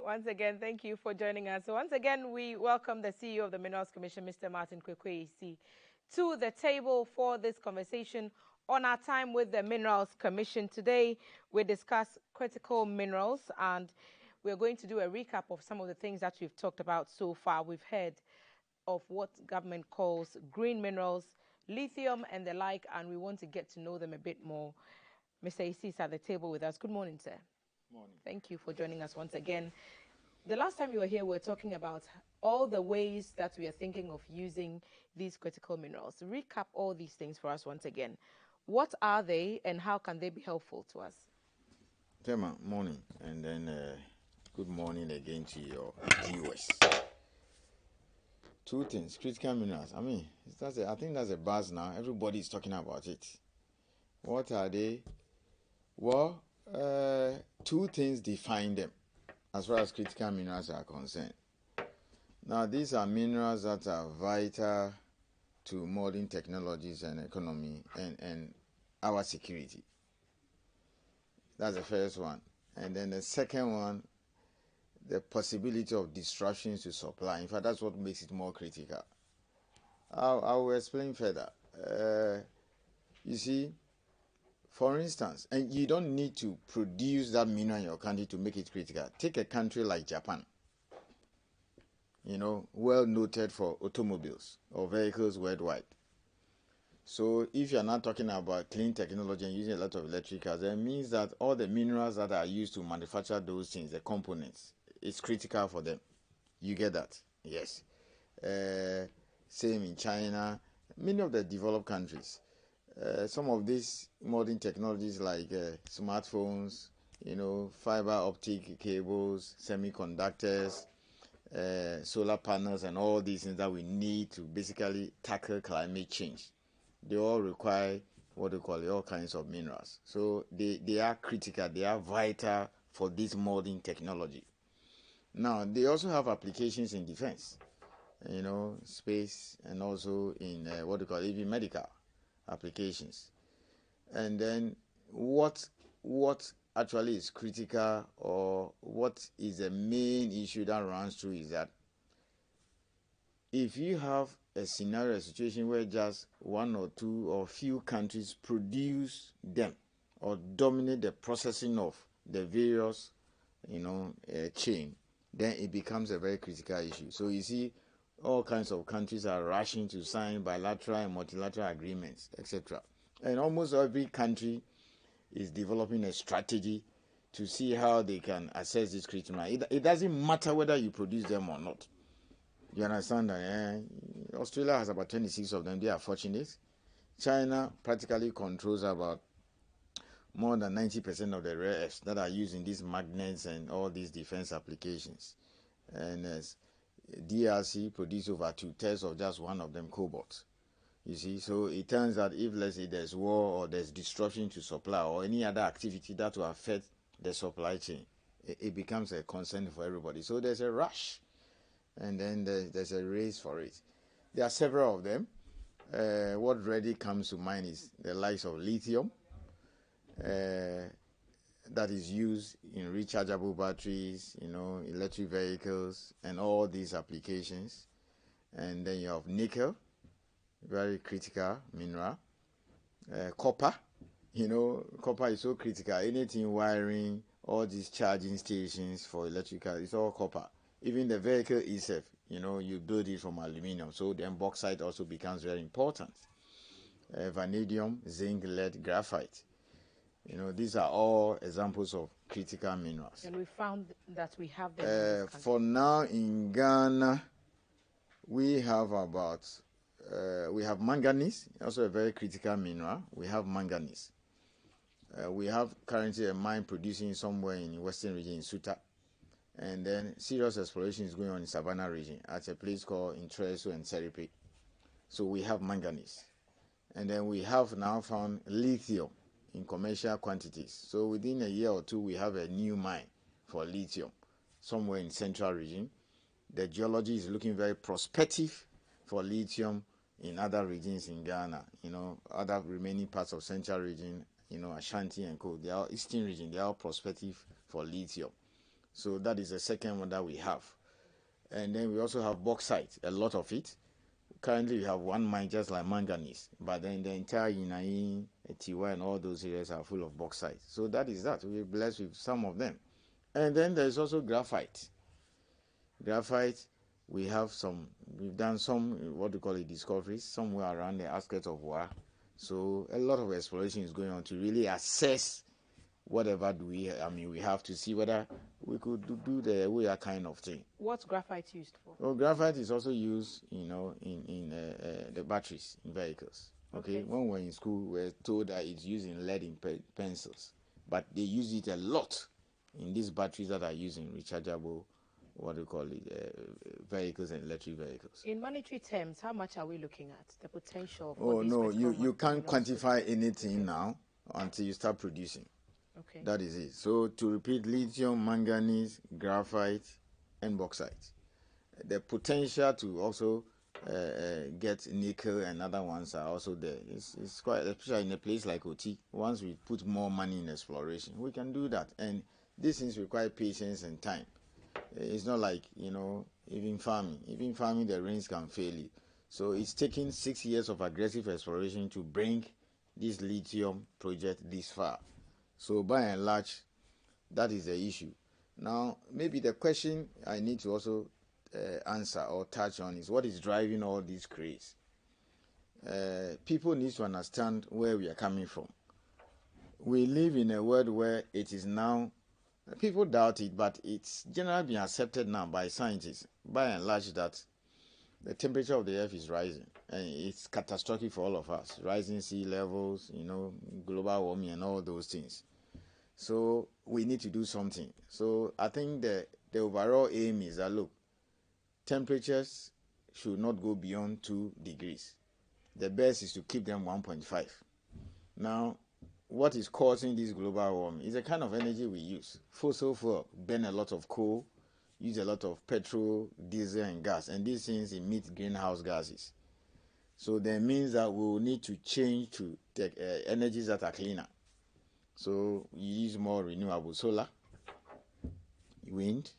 Once again, thank you for joining us. So once again, we welcome the CEO of the Minerals Commission, Mr. Martin Ayisi, to the table for this conversation on our time with the Minerals Commission. Today, we discuss critical minerals, and we're going to do a recap of some of the things that we've talked about so far. We've heard of what government calls green minerals, lithium, and the like, and we want to get to know them a bit more. Mr. Ayisi is at the table with us. Good morning, sir. Morning. Thank you for joining us once again. The last time you were here, we were talking about all the ways that we are thinking of using these critical minerals. Recap all these things for us once again. What are they and how can they be helpful to us? Tema, morning. And then good morning again to your viewers. Two things, critical minerals. I mean, I think that's a buzz now. Everybody is talking about it. What are they? Well, two things define them as far as critical minerals are concerned. Now, these are minerals that are vital to modern technologies and economy and our security. That's the first one. And then the second one, the possibility of disruptions to supply. In fact, that's what makes it more critical. I will explain further. You see, for instance, and you don't need to produce that mineral in your country to make it critical. Take a country like Japan, well noted for automobiles or vehicles worldwide. So if you're not talking about clean technology and using a lot of electric cars, that means that all the minerals that are used to manufacture those things, the components, it's critical for them. You get that? Yes. Same in China, many of the developed countries. Some of these modern technologies like smartphones, fiber optic cables, semiconductors, solar panels, and all these things that we need to basically tackle climate change. They all require what we call all kinds of minerals. So they are critical, they are vital for this modern technology. Now, they also have applications in defense, space, and also in what we call even medical applications. And then what actually is critical, or what is the main issue that runs through, is that if you have a scenario, a situation where just one or two or few countries produce them or dominate the processing of the various, chain, then it becomes a very critical issue. So you see, all kinds of countries are rushing to sign bilateral and multilateral agreements, etc. And almost every country is developing a strategy to see how they can assess this critical mineral. It doesn't matter whether you produce them or not. You understand that? Australia has about 26 of them. They are fortunate. China practically controls about more than 90% of the rare earths that are used in these magnets and all these defense applications. And DRC produces over 2/3 of just one of them, cobalt. You see, so it turns out if, let's say, there's war or there's disruption to supply or any other activity that will affect the supply chain, it becomes a concern for everybody. So there's a rush, and then there's a race for it. There are several of them. What really comes to mind is the likes of lithium, that is used in rechargeable batteries, electric vehicles, and all these applications. And then you have nickel, very critical mineral. Copper, copper is so critical. Anything wiring, all these charging stations for electrical, it's all copper. Even the vehicle itself, you build it from aluminum. So then bauxite also becomes very important. Vanadium, zinc, lead, graphite. These are all examples of critical minerals. And we found that we have them in this country. For now in Ghana, we have we have manganese, also a very critical mineral. We have manganese. We have currently a mine producing somewhere in the western region in Suta. And then serious exploration is going on in Savannah region at a place called Intreso and Seripe. So we have manganese. And then we have now found lithium in commercial quantities. So within a year or two, we have a new mine for lithium somewhere in central region. The geology is looking very prospective for lithium in other regions in Ghana, other remaining parts of central region, Ashanti and Co. They are eastern region, they are prospective for lithium. So that is the second one that we have. And then we also have bauxite, a lot of it. Currently, we have one mine just like manganese, but then the entire Inai, Tiwa, and all those areas are full of bauxite. So that is that. We're blessed with some of them. And then there's also graphite. Graphite, we've done some, what do you call it, discoveries somewhere around the outskirts of Wa. So a lot of exploration is going on to really assess whatever we have to see whether we could do the Oya kind of thing. What's graphite used for? Well, graphite is also used, in the batteries in vehicles. Okay? When we were in school, we were told that it's used in lead in pencils, but they use it a lot in these batteries that are using rechargeable, what do you call it, vehicles and electric vehicles. In monetary terms, how much are we looking at the potential? Oh no, you can't quantify anything now until you start producing. Okay. That is it. So to repeat, lithium, manganese, graphite, and bauxite. The potential to also get nickel and other ones are also there. It's quite, especially in a place like Oti. Once we put more money in exploration, we can do that. And these things require patience and time. It's not like, even farming. Even farming, the rains can fail you. So it's taking 6 years of aggressive exploration to bring this lithium project this far. So by and large, that is the issue. Now, maybe the question I need to also answer or touch on is what is driving all this craze. People need to understand where we are coming from. We live in a world where it is now, people doubt it, but it's generally been accepted now by scientists, by and large, that the temperature of the earth is rising, and it's catastrophic for all of us. Rising sea levels, global warming and all those things. So we need to do something. So I think the overall aim is that, look, temperatures should not go beyond 2 degrees. The best is to keep them 1.5. Now, what is causing this global warming is the kind of energy we use. Fossil fuel, burn a lot of coal, use a lot of petrol, diesel, and gas, and these things emit greenhouse gases. So that means that we will need to change to energies that are cleaner. So you use more renewable solar, wind,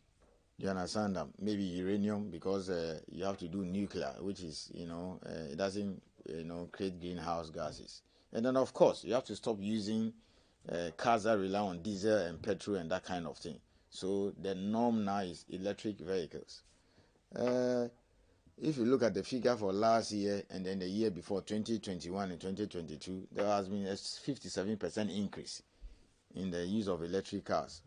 you understand that, maybe uranium, because you have to do nuclear, which is, it doesn't, create greenhouse gases. And then, of course, you have to stop using cars that rely on diesel and petrol and that kind of thing. So the norm now is electric vehicles. If you look at the figure for last year and then the year before, 2021 and 2022, there has been a 57% increase in the use of electric cars.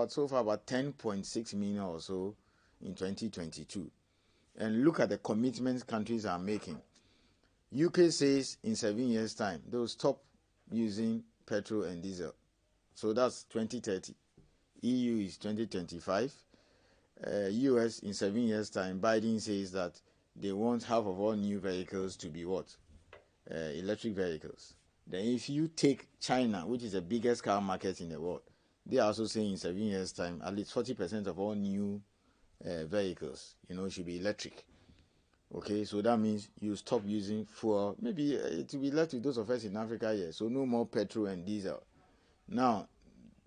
So far about 10.6 million or so in 2022. And look at the commitments countries are making. UK says in 7 years' time, they'll stop using petrol and diesel. So that's 2030. EU is 2025. US in 7 years' time, Biden says that they want half of all new vehicles to be what? Electric vehicles. Then if you take China, which is the biggest car market in the world, they are also saying in 7 years' time, at least 40% of all new vehicles, should be electric. Okay, so that means you stop using fuel. Maybe it will be left with those of us in Africa here. So no more petrol and diesel. Now,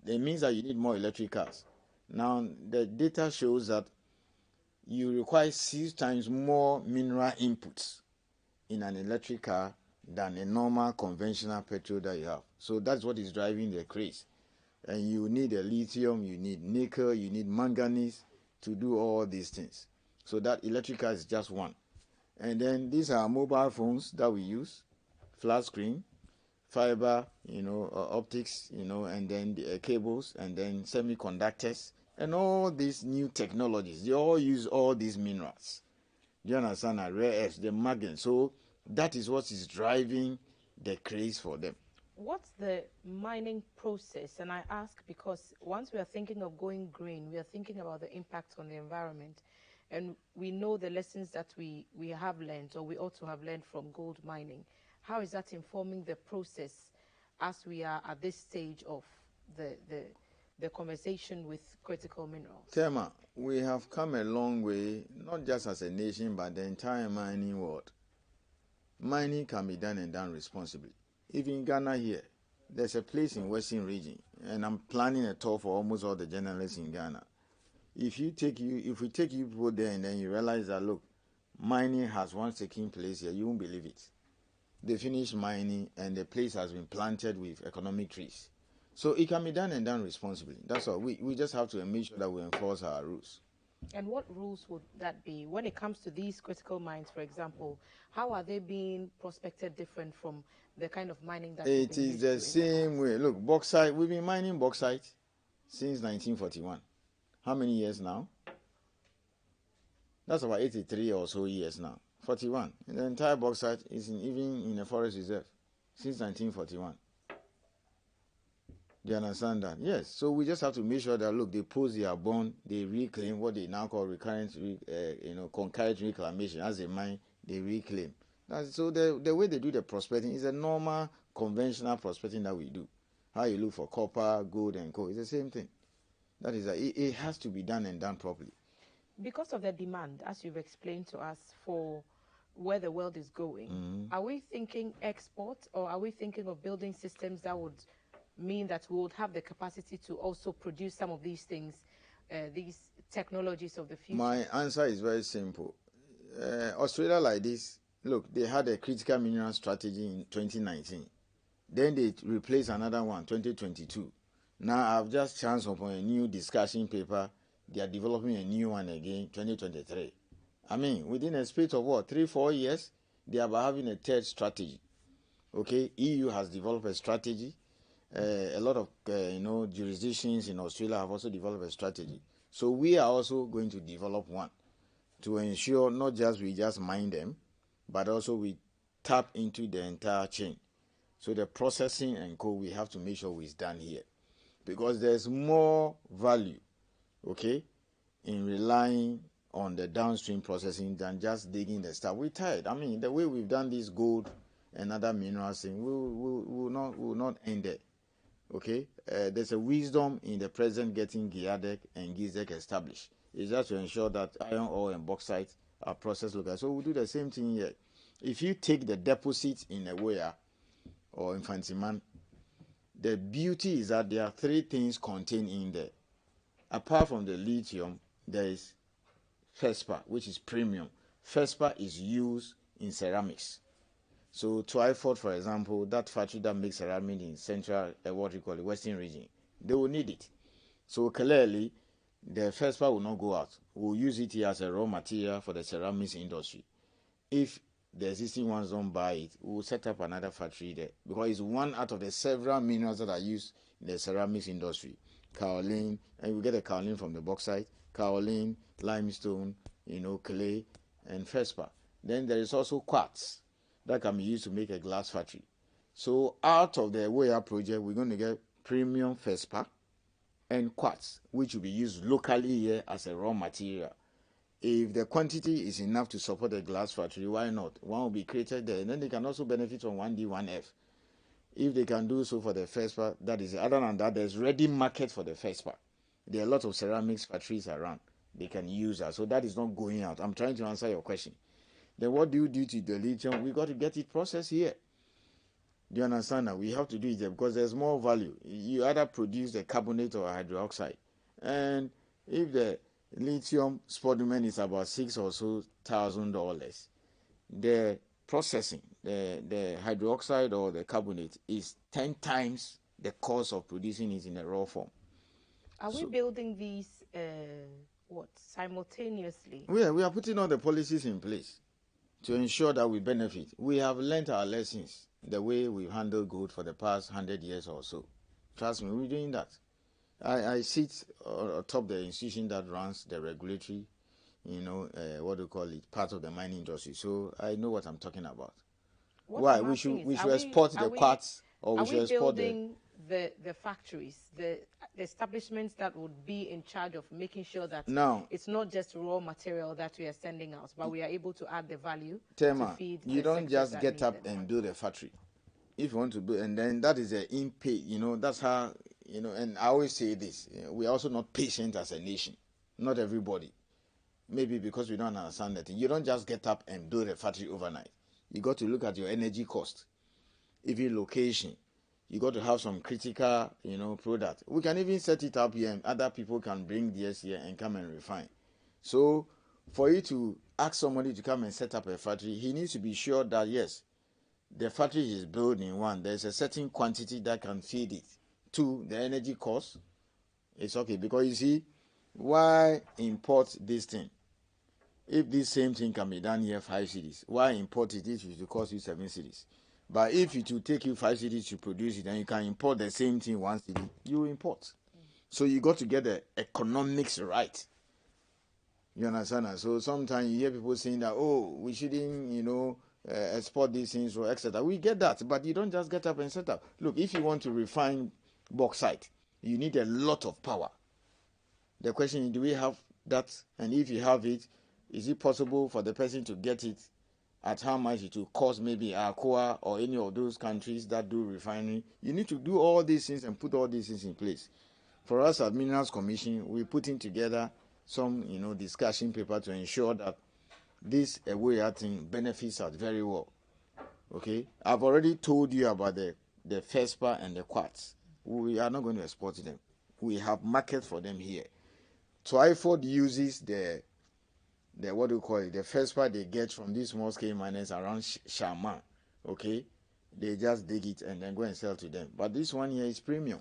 it means that you need more electric cars. Now, the data shows that you require 6 times more mineral inputs in an electric car than a normal conventional petrol that you have. So that's what is driving the craze. And you need a lithium, you need nickel, you need manganese to do all these things. So that electric car is just one. And then these are mobile phones that we use, flat screen, fiber, optics, and then the cables, and then semiconductors, and all these new technologies. They all use all these minerals. Do you understand? Rare earths, the magnets. So that is what is driving the craze for them. What's the mining process? And I ask because once we are thinking of going green, we are thinking about the impact on the environment. And we know the lessons that we have learned, or we ought to have learned from gold mining. How is that informing the process as we are at this stage of the conversation with critical minerals? Tema, we have come a long way, not just as a nation, but the entire mining world. Mining can be done and done responsibly. Even in Ghana here, there's a place in Western region, and I'm planning a tour for almost all the journalists in Ghana. If we take you people there and then you realize that, look, mining has once taken place here, you won't believe it. They finish mining and the place has been planted with economic trees. So it can be done and done responsibly. That's all. We just have to make sure that we enforce our rules. And what rules would that be when it comes to these critical mines, for example? How are they being prospected different from the kind of mining that we've It been is used the to in the same past? way. Look, bauxite, we've been mining bauxite since 1941. How many years now? That's about 83 or so years now. 41. And the entire bauxite is even in a forest reserve since 1941. Do you understand that? Yes. So we just have to make sure that, look, they post their bond, they reclaim what they now call concurrent reclamation. As a mine, they reclaim. So the way they do the prospecting is a normal, conventional prospecting that we do. How you look for copper, gold, and coal. It's the same thing. That is, it has to be done and done properly. Because of the demand, as you've explained to us, for where the world is going, are we thinking export, or are we thinking of building systems that would mean that we would have the capacity to also produce some of these things, these technologies of the future? My answer is very simple. Australia, like this, look, they had a critical mineral strategy in 2019. Then they replaced another one, 2022. Now I've just chanced upon a new discussion paper. They are developing a new one again, 2023. I mean, within a space of what, 3-4 years, they are having a third strategy. Okay, EU has developed a strategy. A lot of jurisdictions in Australia have also developed a strategy. So we are also going to develop one to ensure not just we just mine them, but also we tap into the entire chain. So the processing and co, we have to make sure it's done here, because there's more value, okay, in relying on the downstream processing than just digging the stuff. We're tired. I mean, the way we've done this gold and other minerals thing, will not end there. Okay, there's a wisdom in the president getting GIADEC and GIZEC established. It's just to ensure that iron ore and bauxite are processed locally. So we'll do the same thing here. If you take the deposits in Ewoya or in Fantiman, the beauty is that there are 3 things contained in there. Apart from the lithium, there is FESPA, which is premium. FESPA is used in ceramics. So Twyford, for example, that factory that makes ceramic in central, what you call the western region, they will need it. So clearly, the FESPA will not go out. We'll use it here as a raw material for the ceramics industry. If the existing ones don't buy it, we'll set up another factory there, because it's one out of the several minerals that are used in the ceramics industry. Kaolin, and we get the kaolin from the bauxite, kaolin, limestone, clay, and FESPA. Then there is also quartz that can be used to make a glass factory. So out of the Ewoya project, we're going to get premium FESPA and quartz, which will be used locally here as a raw material. If the quantity is enough to support a glass factory, why not? One will be created there, and then they can also benefit from 1D, 1F. If they can do so for the FESPA, that is, other than that, there's ready market for the FESPA. There are a lot of ceramics factories around. They can use that. So that is not going out. I'm trying to answer your question. Then what do you do to the lithium? We got to get it processed here. Do you understand that? We have to do it there because there's more value. You either produce the carbonate or hydroxide. And if the lithium spodumene is about $6,000, the processing, the hydroxide or the carbonate is 10 times the cost of producing it in a raw form. Are we building these simultaneously? We are putting all the policies in place to ensure that we benefit. We have learned our lessons the way we've handled gold for the past 100 years or so. Trust me, we're doing that. I sit atop the institution that runs the regulatory, what do you call it, part of the mining industry. So I know what I'm talking about. Why? We should export the quartz, or we should export building the factories, the establishments that would be in charge of making sure that it's not just raw material that we are sending out, but we are able to add the value to feed. You don't just get up and build a factory. If you want to build, and then that is an in-pay, that's how, and I always say this, we are also not patient as a nation. Not everybody. Maybe because we don't understand that. You don't just get up and build a factory overnight. You got to look at your energy cost, even location, You got to have some critical, product. We can even set it up here and other people can bring theirs here and come and refine. So for you to ask somebody to come and set up a factory, he needs to be sure that, yes, the factory is building, one, there's a certain quantity that can feed it. Two, the energy cost is okay. Because you see, why import this thing? If this same thing can be done here 5 cities, why import it if it will cost you 7 cities? But if it will take you 5 cities to produce it, and you can import the same thing 1 city, you import. So you got to get the economics right. You understand? So sometimes you hear people saying that, oh, we shouldn't, export these things or etc. We get that, but you don't just get up and set up. Look, if you want to refine bauxite, you need a lot of power. The question is, do we have that? And if you have it, is it possible for the person to get it at how much it will cost maybe Alcoa or any of those countries that do refining? You need to do all these things and put all these things in place. For us at Minerals Commission, we're putting together some, discussion paper to ensure that this Ewoya thing benefits us very well. Okay? I've already told you about the FESPA and the quartz. We are not going to export them. We have market for them here. Twyford uses the what do you call it? The FESPA they get from these small scale miners around Shama. Okay? They just dig it and then go and sell to them. But this one here is premium.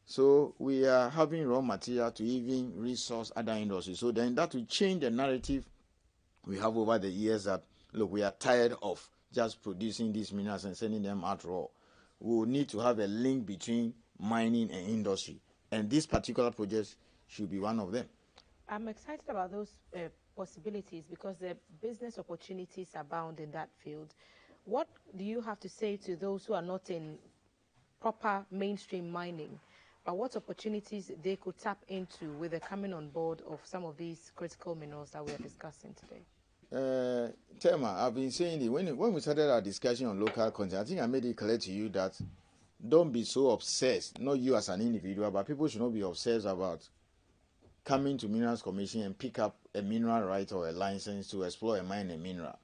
So we are having raw material to even resource other industries. So then that will change the narrative we have over the years that, look, we are tired of just producing these minerals and sending them out raw. We will need to have a link between mining and industry. And this particular project should be one of them. I'm excited about those possibilities because the business opportunities abound in that field. What do you have to say to those who are not in proper mainstream mining, but what opportunities they could tap into with the coming on board of some of these critical minerals that we are discussing today? Tema, I've been saying it when we started our discussion on local content. I think I made it clear to you that don't be so obsessed, not you as an individual, but people should not be obsessed about coming to Minerals Commission and pick up a mineral right or a license to explore and mine a mineral.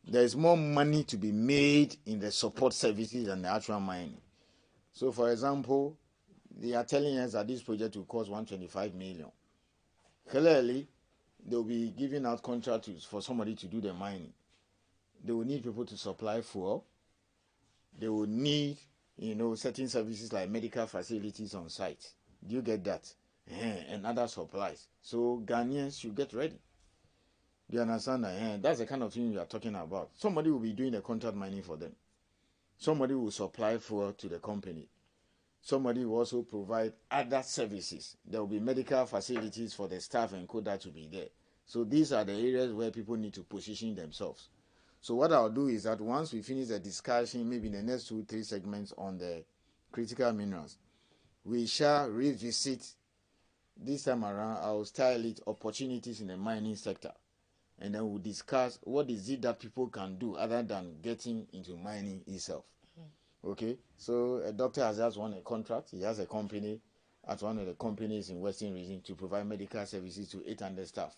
There is more money to be made in the support services than the actual mining. So, for example, they are telling us that this project will cost 125 million. Clearly, they will be giving out contracts for somebody to do the mining. They will need people to supply fuel. They will need, certain services like medical facilities on site. Do you get that? And other supplies. So Ghanaians should get ready. Do you understand that? That's the kind of thing you are talking about. Somebody will be doing the contract mining for them. Somebody will supply fuel to the company. Somebody will also provide other services. There will be medical facilities for the staff and quota to be there. So these are the areas where people need to position themselves. So what I'll do is that once we finish the discussion, maybe in the next 2-3 segments on the critical minerals, we shall revisit. This time around, I'll style it opportunities in the mining sector. And then we'll discuss what is it that people can do other than getting into mining itself. Okay, so a doctor has just won a contract. He has a company at one of the companies in Western Region to provide medical services to 800 staff.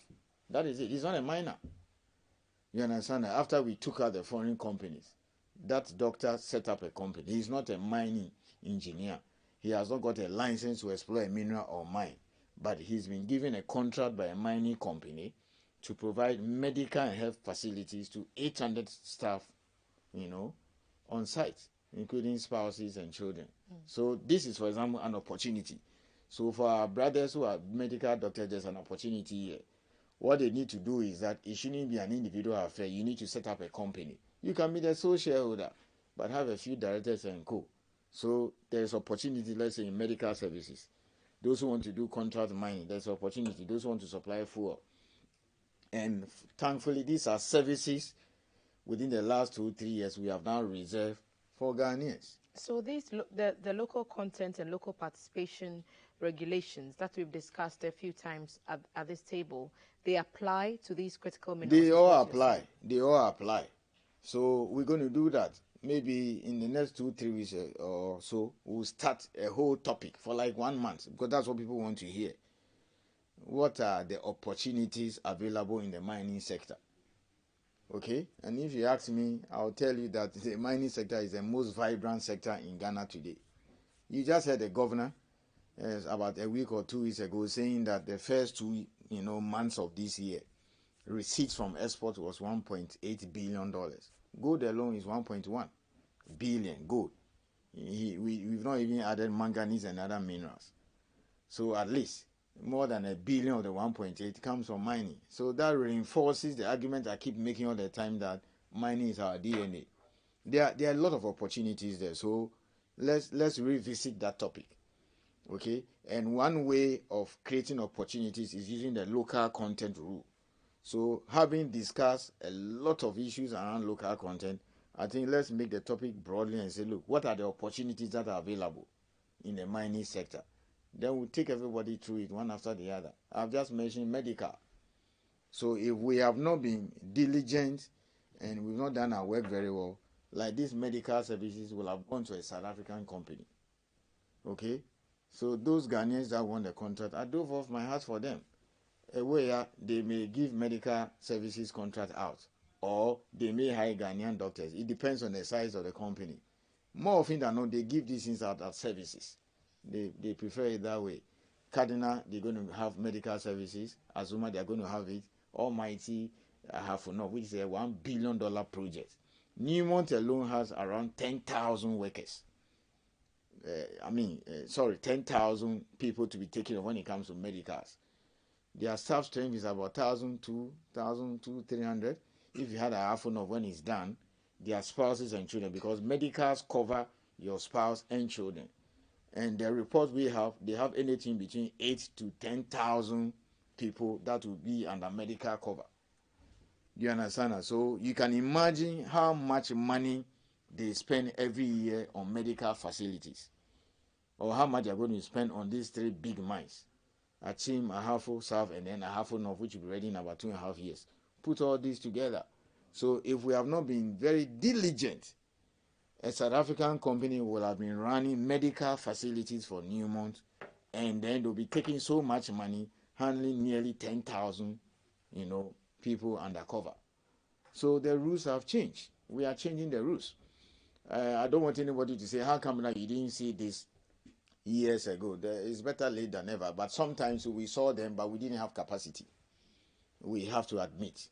That is it. He's not a miner. You understand that? After we took out the foreign companies, that doctor set up a company. He's not a mining engineer. He has not got a license to explore a mineral or mine. But he's been given a contract by a mining company to provide medical and health facilities to 800 staff, on site, including spouses and children. So this is, for example, an opportunity. So for our brothers who are medical doctors, there's an opportunity here. What they need to do is that it shouldn't be an individual affair. You need to set up a company. You can be the sole shareholder, but have a few directors and co. So there's opportunity, let's say, in medical services. Those who want to do contract mining, there's opportunity. Those who want to supply fuel. And thankfully, these are services within the last 2-3 years we have now reserved for Ghanaians. So these the local content and local participation regulations that we've discussed a few times at this table, they apply to these critical minerals? They all apply. They all apply. So we're going to do that. Maybe in the next 2-3 weeks or so, we'll start a whole topic for like 1 month, because that's what people want to hear. What are the opportunities available in the mining sector? Okay, and if you ask me, I'll tell you that the mining sector is the most vibrant sector in Ghana today. You just heard the governor about a week or 2 weeks ago saying that the first two months of this year, receipts from export was $1.8 billion. Gold alone is 1.1 billion gold. We've not even added manganese and other minerals. So at least more than $1 billion of the 1.8 comes from mining. So that reinforces the argument I keep making all the time that mining is our DNA. There are a lot of opportunities there. So let's revisit that topic. Okay, and one way of creating opportunities is using the local content rule. So having discussed a lot of issues around local content, I think let's make the topic broadly and say, look, what are the opportunities that are available in the mining sector? Then we'll take everybody through it one after the other. I've just mentioned medical. So if we have not been diligent and we've not done our work very well, like these medical services will have gone to a South African company. Okay? So those Ghanaians that won the contract, I dove off my heart for them. Where they may give medical services contract out, or they may hire Ghanaian doctors. It depends on the size of the company. More often than not, they give these things out as services. They prefer it that way. Cardinal, they're going to have medical services. Azuma, they're going to have it. Almighty, Hafunov, which is a $1 billion project. Newmont alone has around 10,000 workers. 10,000 people to be taken on when it comes to medicals. Their staff strength is about 1,300. If you had a half of when it's done, their spouses and children, because medicals cover your spouse and children. And the report we have, they have anything between 8 to 10,000 people that will be under medical cover. Do you understand? So you can imagine how much money they spend every year on medical facilities, or how much they're going to spend on these three big mines. Achim, Ahafo, South, and then Ahafo North, which will be ready in about 2.5 years. Put all these together. So if we have not been very diligent, a South African company will have been running medical facilities for Newmont, and then they'll be taking so much money, handling nearly 10,000, people undercover. So the rules have changed. We are changing the rules. I don't want anybody to say, how come now you didn't see this years ago? It's better late than never. But sometimes we saw them, but we didn't have capacity. We have to admit.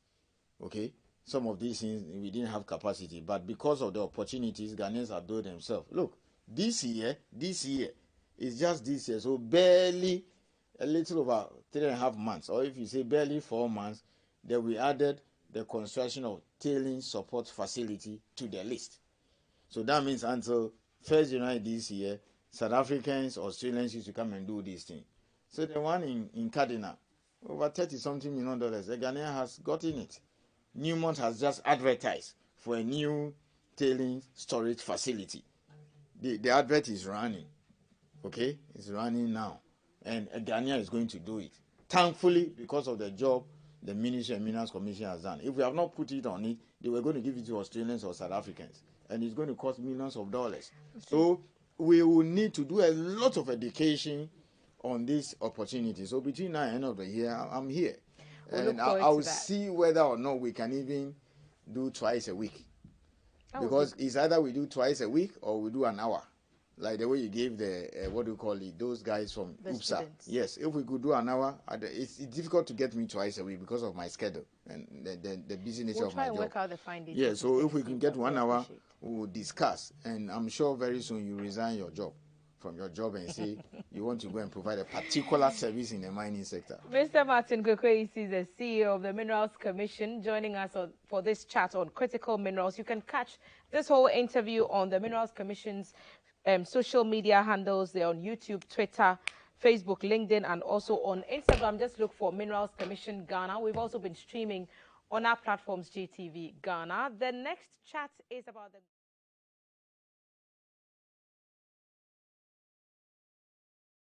Okay? Some of these things, we didn't have capacity. But because of the opportunities, Ghanaians have done themselves. Look, this year, it's just this year. So barely a little over 3.5 months, or if you say barely 4 months, that we added the construction of tailing support facility to the list. So that means until 1st January this year, South Africans, Australians used to come and do this thing. So the one in Cardinal, over $30-something million, the Ghanaian has gotten it. Newmont has just advertised for a new tailing storage facility. The advert is running. Okay? It's running now. And a Ghanaian is going to do it. Thankfully, because of the job the Ministry and Minerals Commission has done. If we have not put it on it, they were going to give it to Australians or South Africans. And it's going to cost millions of dollars. So we will need to do a lot of education on this opportunity. So between now and end of the year, I'm here. And I will see whether or not we can even do twice a week. Because it's either we do twice a week or we do an hour. Like the way you gave the, what do you call it, those guys from UPSA. Yes, if we could do an hour, it's difficult to get me twice a week because of my schedule and the busy nature of my job. We'll try and work out the findings. Yeah, so if we can get 1 hour, we'll discuss. And I'm sure very soon you resign from your job and say you want to go and provide a particular service in the mining sector. Mr. Martin Kwekwe is the CEO of the Minerals Commission, joining us for this chat on critical minerals. You can catch this whole interview on the Minerals Commission's social media handles. They're on YouTube, Twitter, Facebook, LinkedIn, and also on Instagram. Just look for Minerals Commission Ghana. We've also been streaming on our platforms, GTV Ghana. The next chat is about the